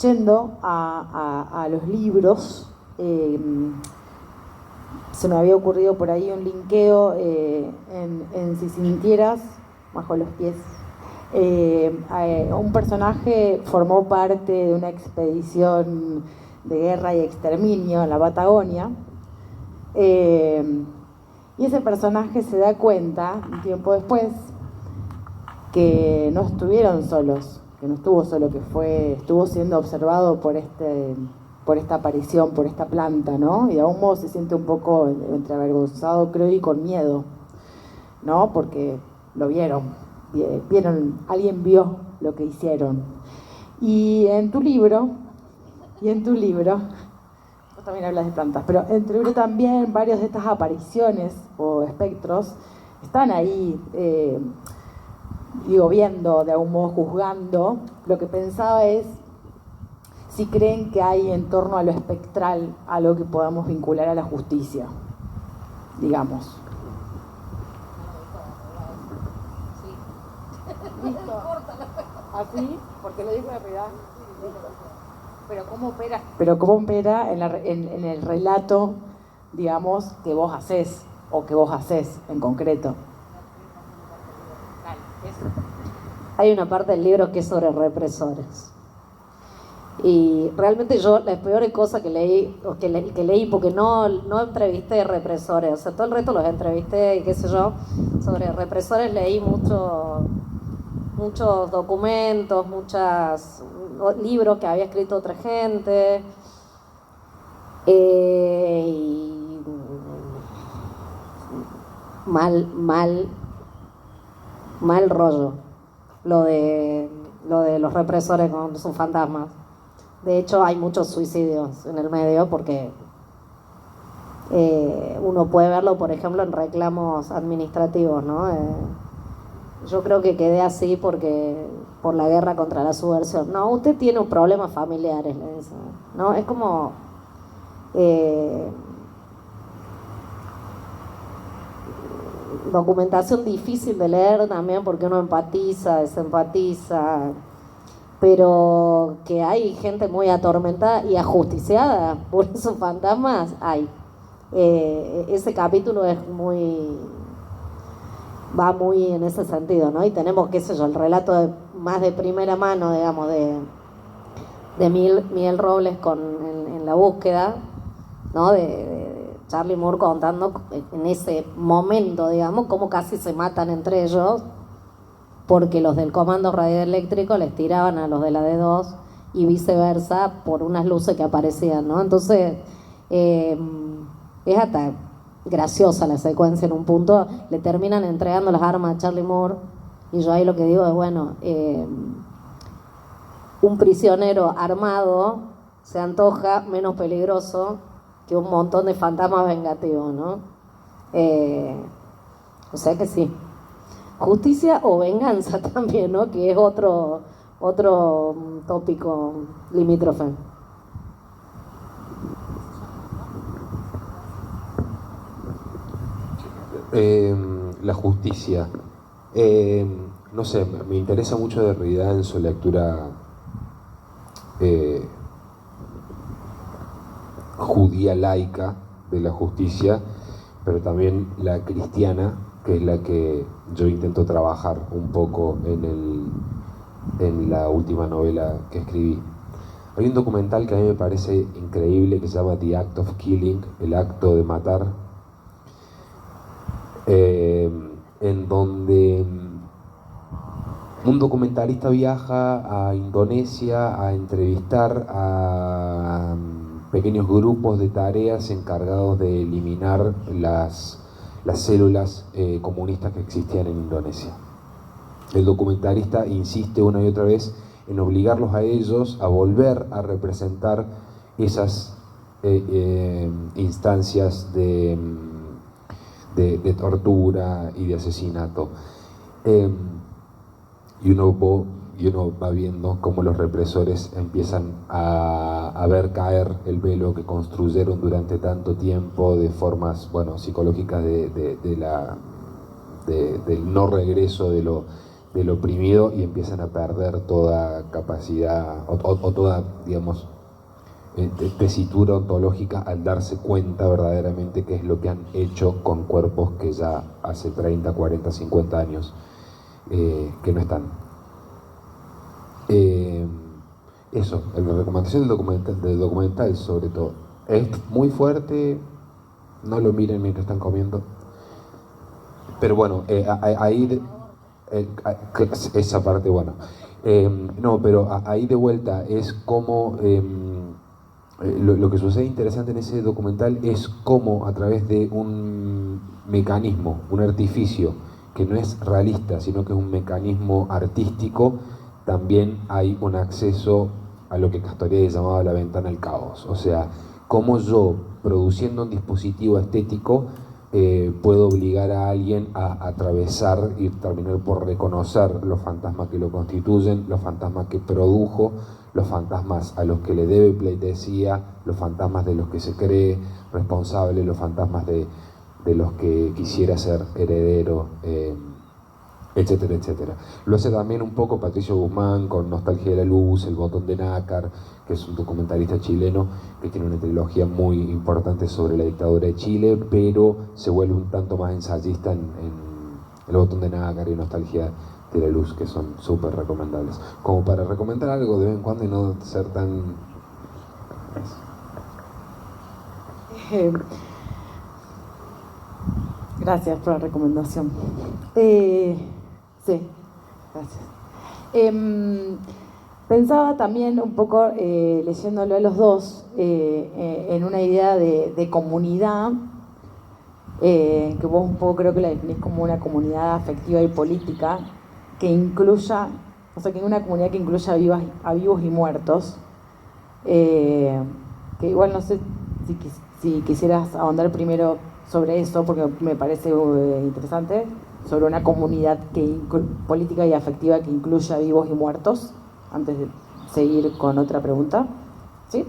Yendo a los libros, se me había ocurrido por ahí un linkeo en Si sintieras bajo los pies. Un personaje formó parte de una expedición de guerra y exterminio en la Patagonia, y ese personaje se da cuenta un tiempo después que no estuvieron solos, que no estuvo solo, que estuvo siendo observado por esta aparición, por esta planta, ¿no? Y de algún modo se siente un poco entre avergonzado, creo, y con miedo, ¿no? Porque lo vieron, alguien vio lo que hicieron. Y en tu libro, vos también hablas de plantas, pero en tu libro también varias de estas apariciones o espectros están ahí, viendo, de algún modo juzgando. Lo que pensaba es si creen que hay en torno a lo espectral algo que podamos vincular a la justicia, digamos. ¿Listo? ¿Así? Porque lo dijo la verdad. Pero cómo opera en el relato, digamos, que vos hacés, o que vos hacés en concreto. Hay una parte del libro que es sobre represores. Y realmente yo las peores cosas que leí porque no entrevisté represores, o sea, todo el resto los entrevisté y qué sé yo. Sobre represores leí muchos documentos, muchos libros que había escrito otra gente, y mal rollo lo de los represores con sus fantasmas. De hecho, hay muchos suicidios en el medio porque uno puede verlo, por ejemplo, en reclamos administrativos, ¿no? Yo creo que quedé así por la guerra contra la subversión. No, usted tiene problemas familiares, le dicen, ¿no? Es como documentación difícil de leer también porque uno empatiza, desempatiza, pero que hay gente muy atormentada y ajusticiada por esos fantasmas, hay. Ese capítulo es va muy en ese sentido, ¿no? Y tenemos, qué sé yo, el relato más de primera mano, digamos, de Miguel Robles en la búsqueda, ¿no? De Charlie Moore contando en ese momento, digamos, cómo casi se matan entre ellos porque los del comando radioeléctrico les tiraban a los de la D2 y viceversa por unas luces que aparecían, ¿no? Entonces, es hasta graciosa la secuencia en un punto, le terminan entregando las armas a Charlie Moore y yo ahí lo que digo es, bueno, un prisionero armado se antoja menos peligroso que un montón de fantasmas vengativos, ¿no? O sea que sí. Justicia o venganza también, ¿no? Que es otro tópico limítrofe. La justicia. No sé, me interesa mucho Derrida en su lectura judía laica de la justicia, pero también la cristiana, que es la que yo intento trabajar un poco en la última novela que escribí. Hay un documental que a mí me parece increíble que se llama The Act of Killing, el acto de matar, en donde un documentalista viaja a Indonesia a entrevistar a pequeños grupos de tareas encargados de eliminar las células comunistas que existían en Indonesia. El documentalista insiste una y otra vez en obligarlos a ellos a volver a representar esas instancias de tortura y de asesinato. Y uno va viendo cómo los represores empiezan a ver caer el velo que construyeron durante tanto tiempo de formas, bueno, psicológicas del no regreso del oprimido, y empiezan a perder toda capacidad o toda, digamos, tesitura ontológica al darse cuenta verdaderamente qué es lo que han hecho con cuerpos que ya hace 30, 40, 50 años que no están. Eso, la recomendación del documental sobre todo. Es muy fuerte, no lo miren mientras están comiendo. Pero bueno, ahí esa parte, bueno. No, pero ahí de vuelta es como lo que sucede interesante en ese documental es cómo a través de un mecanismo, un artificio que no es realista, sino que es un mecanismo artístico, también hay un acceso a lo que Castoriadis llamaba la ventana al caos. O sea, cómo yo, produciendo un dispositivo estético, puedo obligar a alguien a atravesar y terminar por reconocer los fantasmas que lo constituyen, los fantasmas que produjo, los fantasmas a los que le debe pleitesía, los fantasmas de los que se cree responsable, los fantasmas de los que quisiera ser heredero, etcétera, etcétera. Lo hace también un poco Patricio Guzmán con Nostalgia de la Luz, El Botón de Nácar, que es un documentalista chileno que tiene una trilogía muy importante sobre la dictadura de Chile, pero se vuelve un tanto más ensayista en El Botón de Nácar y Nostalgia de la Luz, que son súper recomendables. Como para recomendar algo de vez en cuando y no ser tan... Gracias por la recomendación. Sí, gracias. Pensaba también un poco, leyéndolo a los dos, en una idea de comunidad, que vos un poco creo que la definís como una comunidad afectiva y política, que incluya, o sea, que una comunidad que incluya a vivos y muertos, que igual no sé si quisieras ahondar primero sobre eso, porque me parece interesante, sobre una comunidad política y afectiva que incluya vivos y muertos, antes de seguir con otra pregunta. ¿Sí?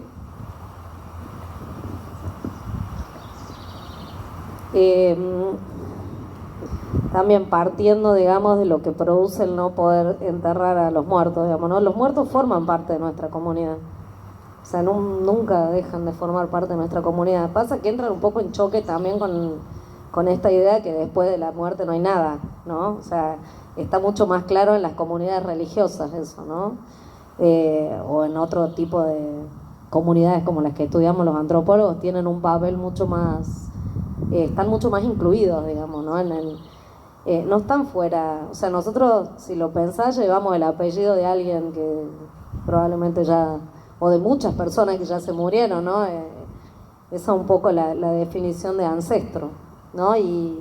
también partiendo, digamos, de lo que produce el no poder enterrar a los muertos, digamos, ¿no? Los muertos forman parte de nuestra comunidad. O sea, nunca dejan de formar parte de nuestra comunidad. Pasa que entran un poco en choque también con esta idea que después de la muerte no hay nada, ¿no? O sea, está mucho más claro en las comunidades religiosas eso, ¿no? O en otro tipo de comunidades como las que estudiamos los antropólogos, tienen un papel mucho más, están mucho más incluidos, digamos, ¿no? No están fuera, o sea, nosotros, si lo pensás, llevamos el apellido de alguien que probablemente ya, o de muchas personas que ya se murieron, ¿no? Esa es un poco la definición de ancestro, ¿no? Y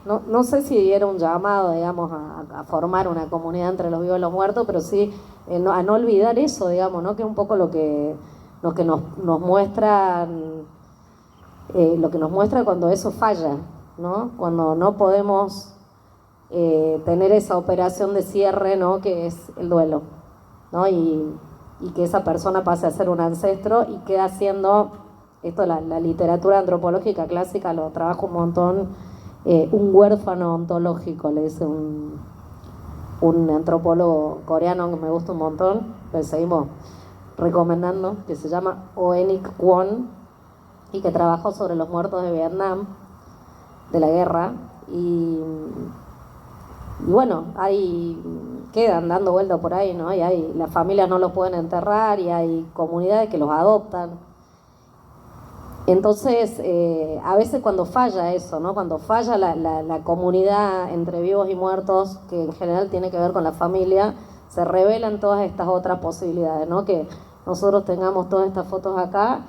no sé si era un llamado, digamos, a formar una comunidad entre los vivos y los muertos, pero sí a no olvidar eso, digamos, ¿no? Que es un poco lo que nos muestran, lo que nos muestra cuando eso falla, ¿no? Cuando no podemos tener esa operación de cierre, ¿no? Que es el duelo, ¿no? Y que esa persona pase a ser un ancestro y queda siendo, esto la literatura antropológica clásica lo trabaja un montón, un huérfano ontológico, le dice un antropólogo coreano que me gusta un montón, que seguimos recomendando, que se llama Oenik Kwon, y que trabajó sobre los muertos de Vietnam, de la guerra, y bueno, ahí quedan dando vueltas por ahí, ¿no? Y las familias no los pueden enterrar y hay comunidades que los adoptan. Entonces, a veces cuando falla eso, ¿no? Cuando falla la comunidad entre vivos y muertos, que en general tiene que ver con la familia, se revelan todas estas otras posibilidades, ¿no? Que nosotros tengamos todas estas fotos acá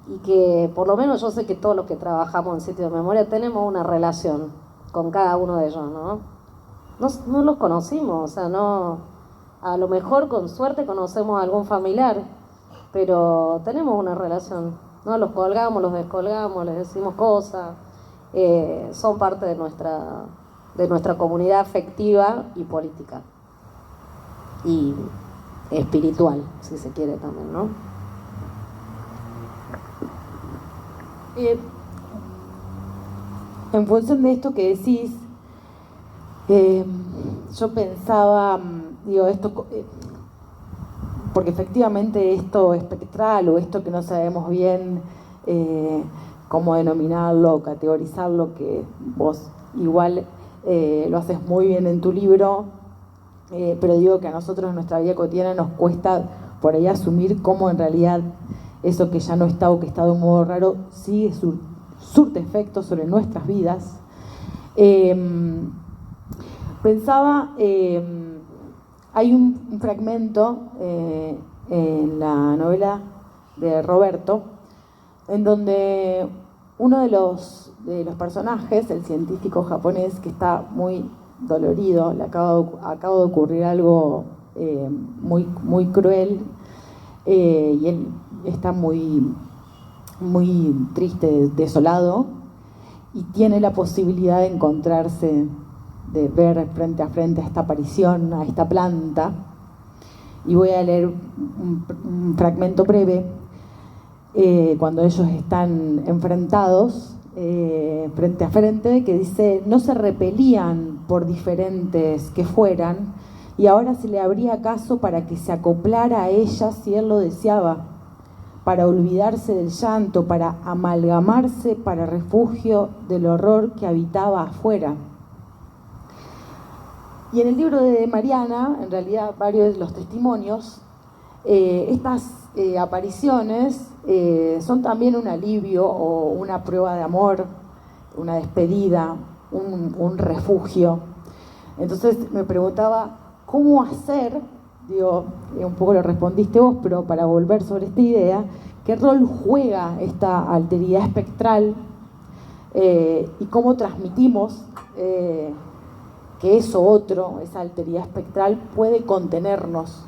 y que por lo menos yo sé que todos los que trabajamos en sitio de memoria tenemos una relación con cada uno de ellos, ¿no? No los conocimos, o sea, no, a lo mejor con suerte conocemos a algún familiar, pero tenemos una relación, ¿no? Los colgamos, los descolgamos, les decimos cosas, son parte de nuestra comunidad afectiva y política y espiritual, si se quiere también, ¿no? En función de esto que decís, yo pensaba, digo, esto, porque efectivamente esto espectral o esto que no sabemos bien cómo denominarlo o categorizarlo, que vos igual lo haces muy bien en tu libro, pero digo que a nosotros en nuestra vida cotidiana nos cuesta por ahí asumir cómo en realidad eso que ya no está o que está de un modo raro sigue surte efectos sobre nuestras vidas. Pensaba, hay un fragmento en la novela de Roberto, en donde uno de los personajes, el científico japonés, que está muy dolorido, le acaba de ocurrir algo muy cruel, y él está muy triste, desolado, y tiene la posibilidad de encontrarse, de ver frente a frente a esta aparición, a esta planta. Y voy a leer un fragmento breve, cuando ellos están enfrentados, frente a frente, que dice: no se repelían por diferentes que fueran, y ahora se le abría caso para que se acoplara a ella si él lo deseaba, para olvidarse del llanto, para amalgamarse para refugio del horror que habitaba afuera. Y en el libro de Mariana, en realidad varios de los testimonios, estas apariciones son también un alivio o una prueba de amor, una despedida, un refugio. Entonces me preguntaba, ¿cómo hacer? Digo, un poco lo respondiste vos, pero para volver sobre esta idea, ¿qué rol juega esta alteridad espectral y cómo transmitimos que eso otro, esa alteridad espectral, puede contenernos?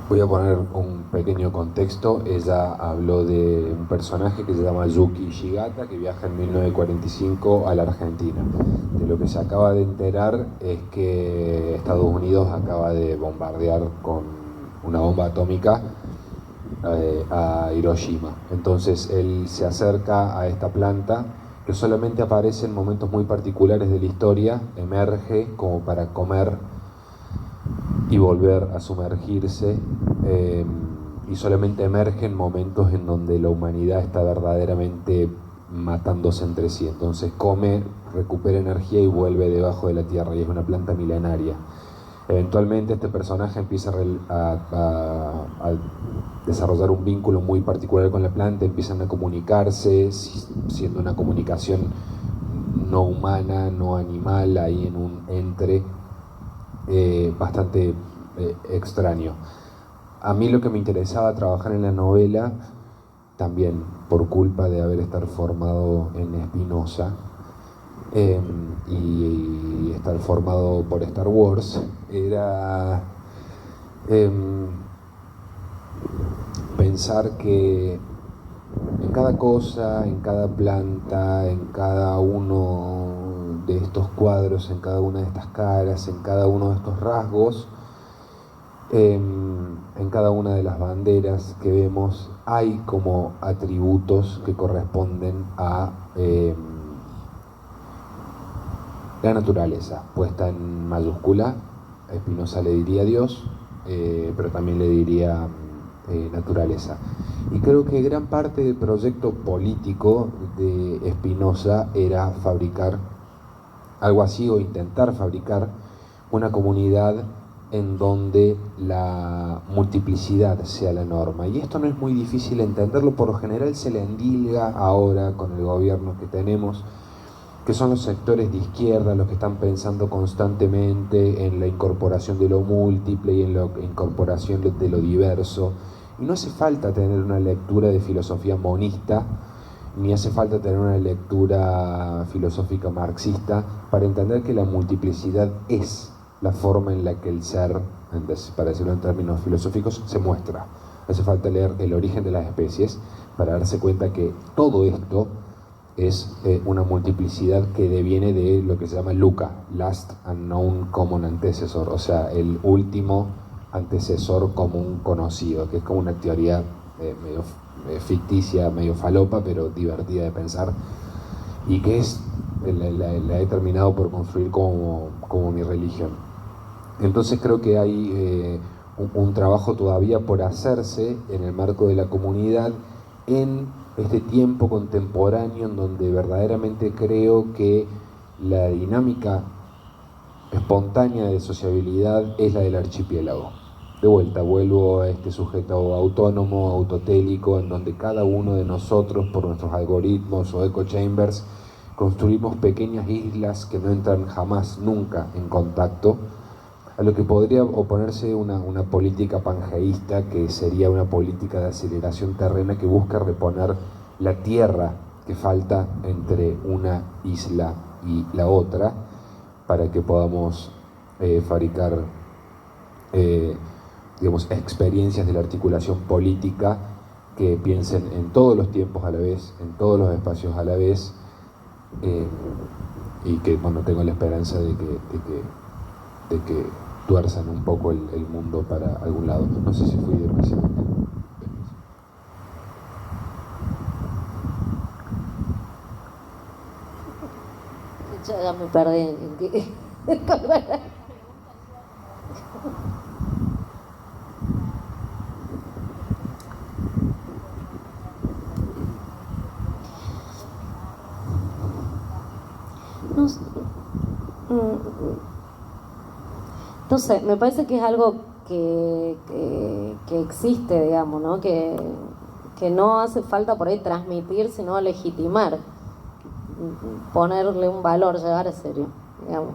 Voy a poner un pequeño contexto. Ella habló de un personaje que se llama Yuki Shigata, que viaja en 1945 a la Argentina. De lo que se acaba de enterar es que Estados Unidos acaba de bombardear con una bomba atómica a Hiroshima. Entonces él se acerca a esta planta que solamente aparece en momentos muy particulares de la historia, emerge como para comer y volver a sumergirse, y solamente emerge en momentos en donde la humanidad está verdaderamente matándose entre sí. Entonces come, recupera energía y vuelve debajo de la tierra, y es una planta milenaria. Eventualmente este personaje empieza a desarrollar un vínculo muy particular con la planta, empiezan a comunicarse, siendo una comunicación no humana, no animal, ahí en un entre bastante extraño. A mí lo que me interesaba trabajar en la novela, también por culpa de haber estado formado en Spinoza, y estar formado por Star Wars, era pensar que en cada cosa, en cada planta, en cada uno de estos cuadros, en cada una de estas caras, en cada uno de estos rasgos, en cada una de las banderas que vemos, hay como atributos que corresponden a la naturaleza, puesta en mayúscula. A Spinoza le diría Dios, pero también le diría naturaleza. Y creo que gran parte del proyecto político de Spinoza era fabricar algo así, o intentar fabricar una comunidad en donde la multiplicidad sea la norma. Y esto no es muy difícil entenderlo, por lo general se le endilga ahora con el gobierno que tenemos, que son los sectores de izquierda los que están pensando constantemente en la incorporación de lo múltiple y en la incorporación de lo diverso. Y no hace falta tener una lectura de filosofía monista, ni hace falta tener una lectura filosófica marxista para entender que la multiplicidad es la forma en la que el ser, para decirlo en términos filosóficos, se muestra. Hace falta leer El origen de las especies para darse cuenta que todo esto es una multiplicidad que deviene de lo que se llama LUCA, Last Unknown Common Antecessor, o sea, el último antecesor común conocido, que es como una teoría medio ficticia, medio falopa, pero divertida de pensar, y que es la he terminado por construir como mi religión. Entonces creo que hay un trabajo todavía por hacerse en el marco de la comunidad en este tiempo contemporáneo, en donde verdaderamente creo que la dinámica espontánea de sociabilidad es la del archipiélago. De vuelta, vuelvo a este sujeto autónomo, autotélico, en donde cada uno de nosotros, por nuestros algoritmos o echo chambers, construimos pequeñas islas que no entran jamás, nunca en contacto, a lo que podría oponerse una política pangeísta, que sería una política de aceleración terrena que busca reponer la tierra que falta entre una isla y la otra, para que podamos fabricar digamos, experiencias de la articulación política que piensen en todos los tiempos a la vez, en todos los espacios a la vez, y que, bueno, tengo la esperanza de que tuerzan un poco el mundo para algún lado. No sé si fui demasiado. Ya me perdí. No sé, me parece que es algo que existe, digamos, ¿no? Que no hace falta por ahí transmitir, sino legitimar, ponerle un valor, llevar a serio, digamos.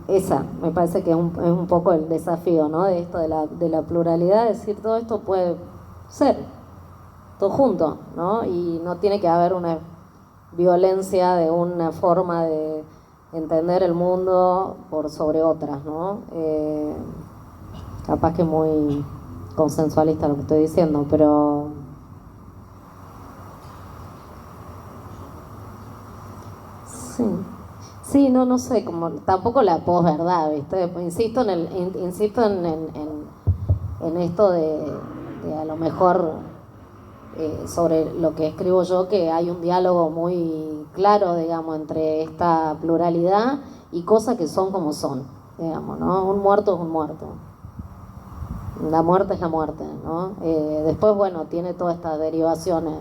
Esa me parece que es un poco el desafío, ¿no? De esto de la pluralidad, es decir, todo esto puede ser todo junto, ¿no? Y no tiene que haber una violencia de una forma de entender el mundo por sobre otras, ¿no? Capaz que muy consensualista lo que estoy diciendo, pero Sí, no sé, como tampoco la posverdad, ¿viste? Insisto en esto de a lo mejor sobre lo que escribo yo, que hay un diálogo muy claro, digamos, entre esta pluralidad y cosas que son como son, digamos, ¿no? Un muerto es un muerto. La muerte es la muerte, ¿no? Después, bueno, tiene todas estas derivaciones,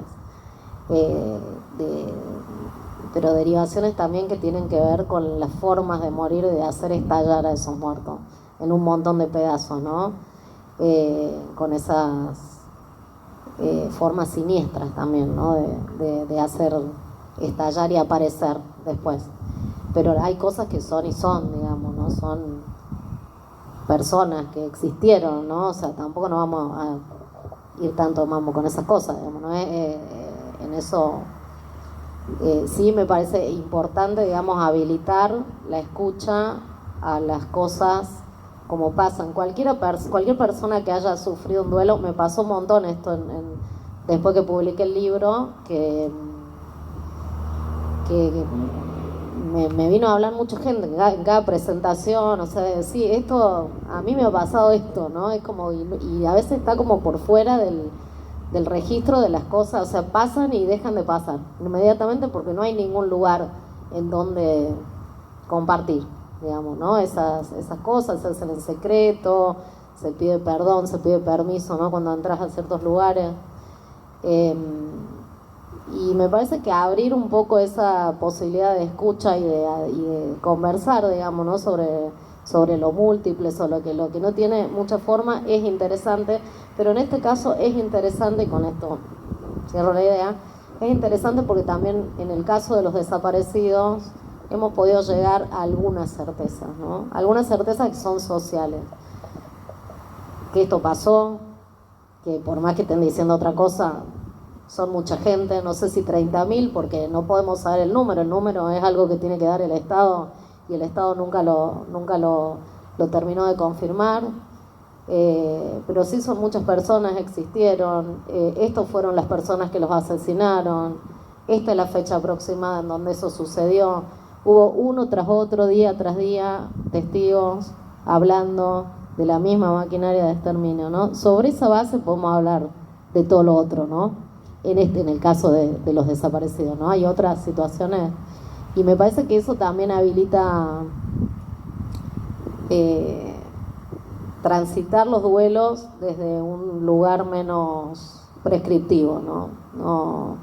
pero derivaciones también que tienen que ver con las formas de morir y de hacer estallar a esos muertos en un montón de pedazos, ¿no? Con esas formas siniestras también, ¿no? De hacer estallar y aparecer después. Pero hay cosas que son y son, digamos, ¿no? Son personas que existieron, ¿no? O sea, tampoco nos vamos a ir tanto mambo con esas cosas, digamos, ¿no? En eso sí me parece importante, digamos, habilitar la escucha a las cosas como pasan. Cualquier persona que haya sufrido un duelo, me pasó un montón esto después que publiqué el libro, que me vino a hablar mucha gente en cada presentación, o sea, sí, esto, a mí me ha pasado esto, ¿no? Es como, y a veces está como por fuera del registro de las cosas, o sea, pasan y dejan de pasar inmediatamente porque no hay ningún lugar en donde compartir, digamos, ¿no? Esas cosas se hacen en secreto, se pide perdón, se pide permiso, ¿no? Cuando entras a ciertos lugares. Y me parece que abrir un poco esa posibilidad de escucha y de conversar, digamos, ¿no? sobre lo múltiple, sobre lo que no tiene mucha forma, es interesante, pero en este caso es interesante, y con esto cierro la idea, es interesante porque también en el caso de los desaparecidos hemos podido llegar a algunas certezas, ¿no? Algunas certezas que son sociales. Que esto pasó, que por más que estén diciendo otra cosa, son mucha gente, no sé si 30.000, porque no podemos saber el número es algo que tiene que dar el Estado, y el Estado nunca lo terminó de confirmar, pero sí son muchas personas, existieron, estos fueron las personas que los asesinaron, esta es la fecha aproximada en donde eso sucedió, hubo uno tras otro, día tras día, testigos hablando de la misma maquinaria de exterminio, ¿no? Sobre esa base podemos hablar de todo lo otro, ¿no? En el caso de los desaparecidos, ¿no? Hay otras situaciones y me parece que eso también habilita transitar los duelos desde un lugar menos prescriptivo, ¿no?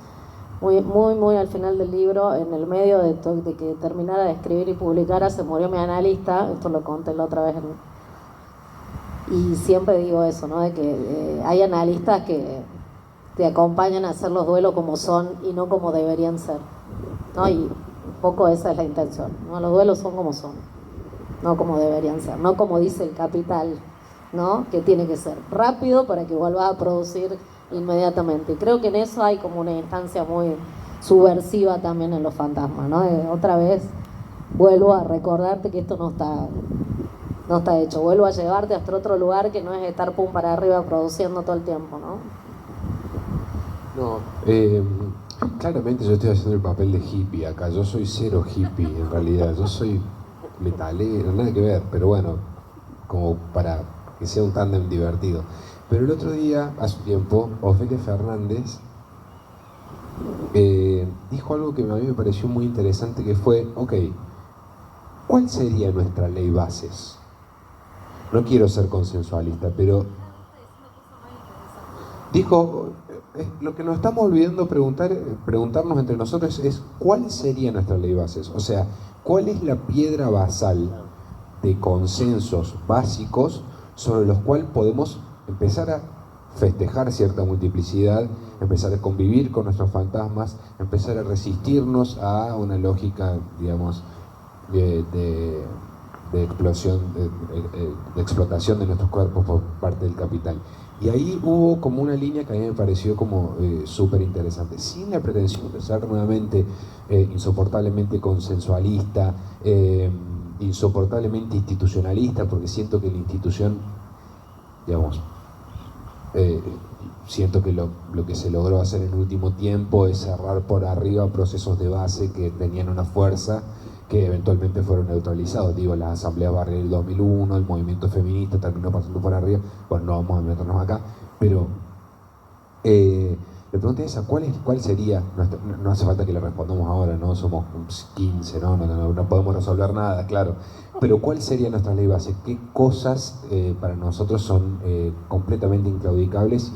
Muy al final del libro, en el medio de que terminara de escribir y publicara, se murió mi analista, esto lo conté la otra vez y siempre digo eso, ¿no? De que hay analistas que te acompañan a hacer los duelos como son y no como deberían ser, ¿no? Y un poco esa es la intención, ¿no? Los duelos son como son, no como deberían ser, no como dice el Capital, ¿no? Que tiene que ser rápido para que vuelvas a producir inmediatamente. Y creo que en eso hay como una instancia muy subversiva también en los fantasmas, ¿no? Otra vez vuelvo a recordarte que esto no está hecho, vuelvo a llevarte hasta otro lugar que no es estar pum para arriba produciendo todo el tiempo, ¿no? No, claramente yo estoy haciendo el papel de hippie acá, yo soy cero hippie en realidad, yo soy metalero, nada que ver, pero bueno, como para que sea un tándem divertido. Pero el otro día, hace un tiempo, Ofelia Fernández dijo algo que a mí me pareció muy interesante, que fue, ok, ¿cuál sería nuestra ley bases? No quiero ser consensualista, pero dijo, lo que nos estamos olvidando preguntarnos entre nosotros es ¿cuál sería nuestra ley bases? O sea, ¿cuál es la piedra basal de consensos básicos sobre los cuales podemos empezar a festejar cierta multiplicidad, empezar a convivir con nuestros fantasmas, empezar a resistirnos a una lógica, digamos, de explosión, de explotación de nuestros cuerpos por parte del capital? Y ahí hubo como una línea que a mí me pareció como súper interesante, sin la pretensión de ser nuevamente insoportablemente consensualista, insoportablemente institucionalista, porque siento que la institución, digamos, siento que lo que se logró hacer en el último tiempo es cerrar por arriba procesos de base que tenían una fuerza que eventualmente fueron neutralizados. Digo, la Asamblea Barrial del 2001, el movimiento feminista terminó pasando por arriba. Bueno, no vamos a meternos acá, pero la pregunta es esa, ¿cuál sería? No hace falta que le respondamos ahora, ¿no? Somos 15, no podemos resolver nada, claro. Pero ¿cuál sería nuestra ley base? ¿Qué cosas para nosotros son completamente inclaudicables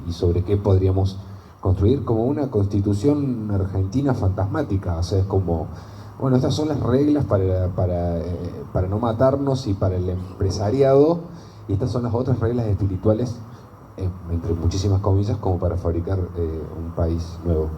y sobre qué podríamos construir como una constitución argentina fantasmática? O sea, es como, bueno, estas son las reglas para no matarnos y para el empresariado, y estas son las otras reglas espirituales, entre muchísimas comillas, como para fabricar un país nuevo.